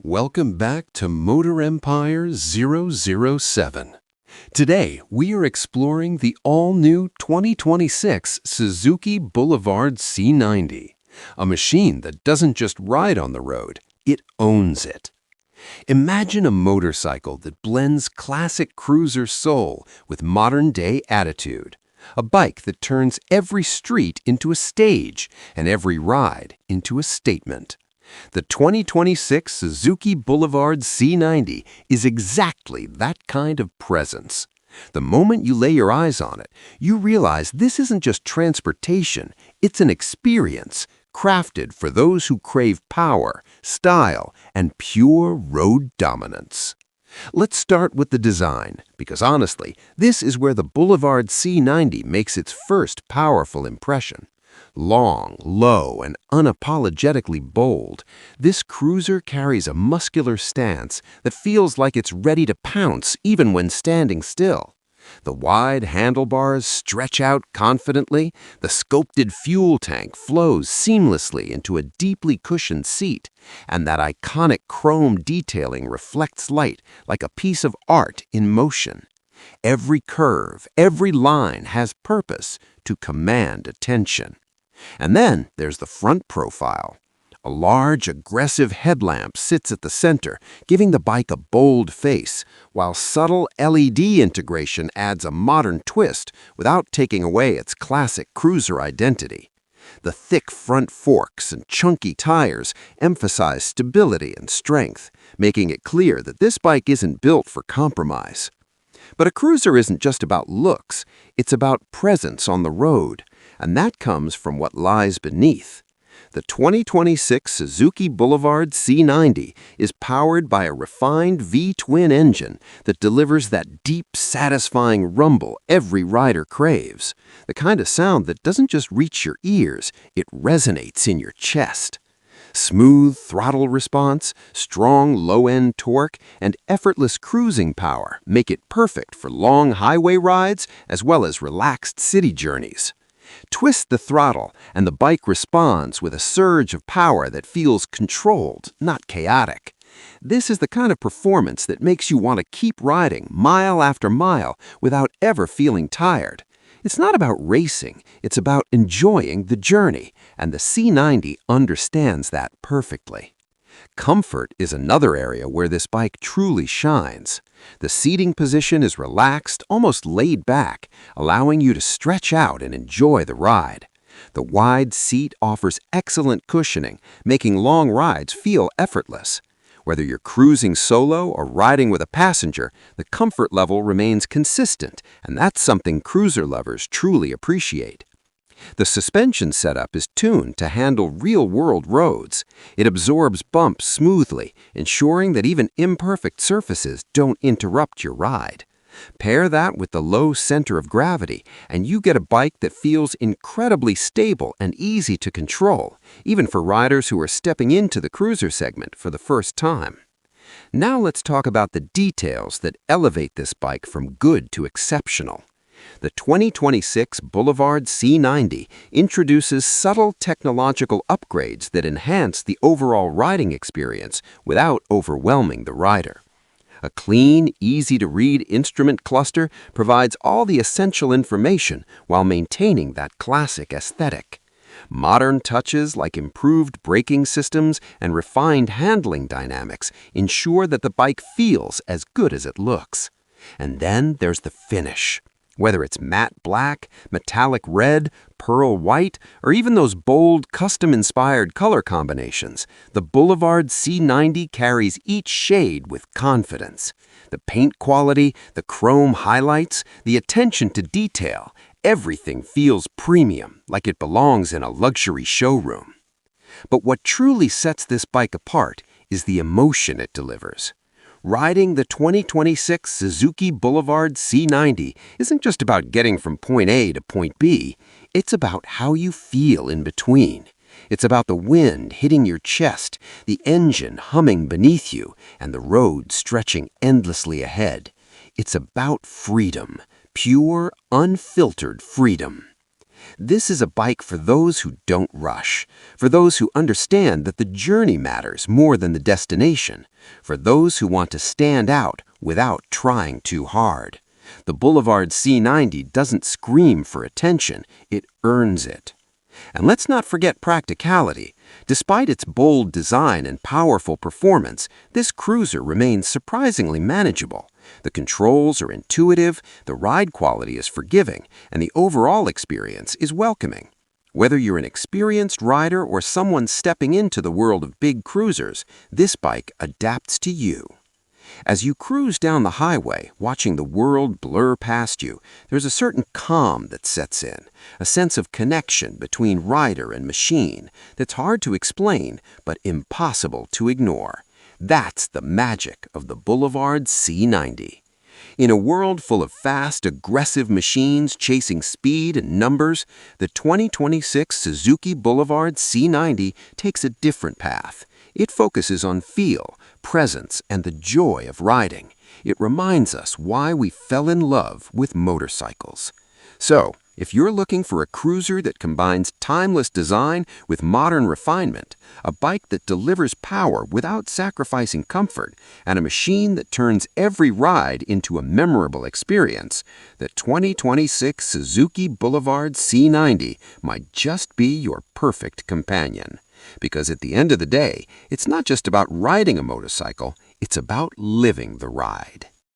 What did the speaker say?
Welcome back to Motor Empire 007. Today, we are exploring the all-new 2026 Suzuki Boulevard C90, a machine that doesn't just ride on the road, it owns it. Imagine a motorcycle that blends classic cruiser soul with modern-day attitude, a bike that turns every street into a stage and every ride into a statement. The 2026 Suzuki Boulevard C90 is exactly that kind of presence. The moment you lay your eyes on it, you realize this isn't just transportation, it's an experience crafted for those who crave power, style, and pure road dominance. Let's start with the design, because honestly, this is where the Boulevard C90 makes its first powerful impression. Long, low, and unapologetically bold, this cruiser carries a muscular stance that feels like it's ready to pounce even when standing still. The wide handlebars stretch out confidently, the sculpted fuel tank flows seamlessly into a deeply cushioned seat, and that iconic chrome detailing reflects light like a piece of art in motion. Every curve, every line has purpose to command attention. And then there's the front profile. A large, aggressive headlamp sits at the center, giving the bike a bold face, while subtle LED integration adds a modern twist without taking away its classic cruiser identity. The thick front forks and chunky tires emphasize stability and strength, making it clear that this bike isn't built for compromise. But a cruiser isn't just about looks, it's about presence on the road, and that comes from what lies beneath. The 2026 Suzuki Boulevard C90 is powered by a refined V-twin engine that delivers that deep, satisfying rumble every rider craves, the kind of sound that doesn't just reach your ears, it resonates in your chest. Smooth throttle response, strong low-end torque, and effortless cruising power make it perfect for long highway rides as well as relaxed city journeys. Twist the throttle, and the bike responds with a surge of power that feels controlled, not chaotic. This is the kind of performance that makes you want to keep riding mile after mile without ever feeling tired. It's not about racing, it's about enjoying the journey, and the C90 understands that perfectly. Comfort is another area where this bike truly shines. The seating position is relaxed, almost laid back, allowing you to stretch out and enjoy the ride. The wide seat offers excellent cushioning, making long rides feel effortless. Whether you're cruising solo or riding with a passenger, the comfort level remains consistent, and that's something cruiser lovers truly appreciate. The suspension setup is tuned to handle real-world roads. It absorbs bumps smoothly, ensuring that even imperfect surfaces don't interrupt your ride. Pair that with the low center of gravity, and you get a bike that feels incredibly stable and easy to control, even for riders who are stepping into the cruiser segment for the first time. Now let's talk about the details that elevate this bike from good to exceptional. The 2026 Boulevard C90 introduces subtle technological upgrades that enhance the overall riding experience without overwhelming the rider. A clean, easy-to-read instrument cluster provides all the essential information while maintaining that classic aesthetic. Modern touches like improved braking systems and refined handling dynamics ensure that the bike feels as good as it looks. And then there's the finish. Whether it's matte black, metallic red, pearl white, or even those bold, custom-inspired color combinations, the Boulevard C90 carries each shade with confidence. The paint quality, the chrome highlights, the attention to detail, everything feels premium, like it belongs in a luxury showroom. But what truly sets this bike apart is the emotion it delivers. Riding the 2026 Suzuki Boulevard C90 isn't just about getting from point A to point B, it's about how you feel in between. It's about the wind hitting your chest, the engine humming beneath you, and the road stretching endlessly ahead. It's about freedom, pure, unfiltered freedom. This is a bike for those who don't rush, for those who understand that the journey matters more than the destination, for those who want to stand out without trying too hard. The Boulevard C90 doesn't scream for attention, it earns it. And let's not forget practicality. Despite its bold design and powerful performance, this cruiser remains surprisingly manageable. The controls are intuitive, the ride quality is forgiving, and the overall experience is welcoming. Whether you're an experienced rider or someone stepping into the world of big cruisers, this bike adapts to you. As you cruise down the highway, watching the world blur past you, there's a certain calm that sets in, a sense of connection between rider and machine that's hard to explain but impossible to ignore. That's the magic of the Boulevard C90. In a world full of fast, aggressive machines chasing speed and numbers, the 2026 Suzuki Boulevard C90 takes a different path. It focuses on feel, presence, and the joy of riding. It reminds us why we fell in love with motorcycles. So, if you're looking for a cruiser that combines timeless design with modern refinement, a bike that delivers power without sacrificing comfort, and a machine that turns every ride into a memorable experience, the 2026 Suzuki Boulevard C90 might just be your perfect companion. Because at the end of the day, it's not just about riding a motorcycle, it's about living the ride.